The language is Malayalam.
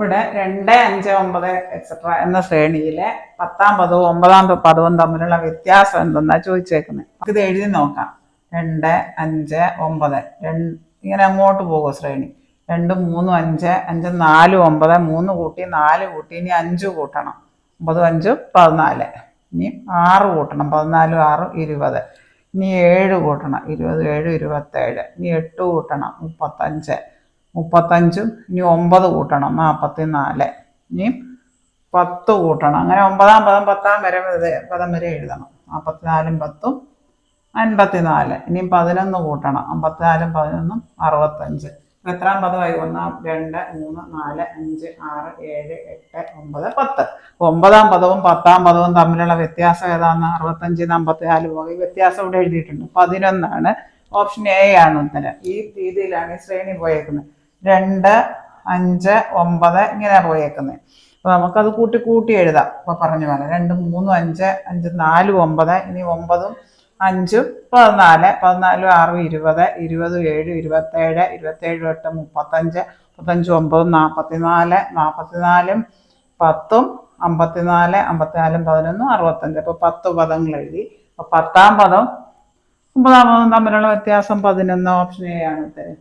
ഇവിടെ 2, 5, 9 എക്സെട്ര എന്ന ശ്രേണിയിലെ 10ാം പദവും 9ാം പദവും തമ്മിലുള്ള വ്യത്യാസം എന്തെന്നാ ചോദിച്ചേക്കുന്നത്. നമുക്ക് ഇത് എഴുതി നോക്കാം. 2, 5, 9 ഇങ്ങനെ അങ്ങോട്ട് പോകും ശ്രേണി. 2, 3, 5, 5, 4, 9, 3 കൂട്ടി 4 കൂട്ടി ഇനി 5 കൂട്ടണം. 9, 5, 14. ഇനി 6 കൂട്ടണം. 14, 6, 20. ഇനി 7 കൂട്ടണം. 20, 7, 27. ഇനി 8 കൂട്ടണം. 35. 35. ഇനി 9 കൂട്ടണം. 44. ഇനി 10 കൂട്ടണം. അങ്ങനെ 9ാം പദം 10ാം പദം വരെ എഴുതണം. 44, 10, 54. ഇനിയും 11 കൂട്ടണം. 54, 11, 65. എത്രാം പദമായി? 1, 2, 3, 4, 5, 6, 7, 8, 9, 10. 9ാം പദവും 10ാം പദവും തമ്മിലുള്ള വ്യത്യാസം ഏതാന്ന്? 65, 54 പോയി വ്യത്യാസം ഇവിടെ എഴുതിയിട്ടുണ്ട്. 11 ഓപ്ഷൻ എ ആണ് ഉത്തരം. ഈ രീതിയിലാണ് ഈ ശ്രേണി പോയേക്കുന്നത്. 2, 5, 9 ഇങ്ങനെ പോയേക്കുന്നത്. അപ്പൊ നമുക്കത് കൂട്ടി എഴുതാം. അപ്പൊ പറഞ്ഞ പോലെ 2, 3, 5, 5, 4, 9. ഇനി 9ഉം 5, 14. 14, 6, 20. 20, 7, 27. 27, 8, 35. 35, 9, 44. 44, 10, 54. 54, 11, 65. അപ്പൊ 10 പദങ്ങൾ എഴുതി. അപ്പൊ 10ാം പദം 9ാം പദം തമ്മിലുള്ള വ്യത്യാസം 11. ഓപ്ഷൻ എ ആണ് ഉത്തരം.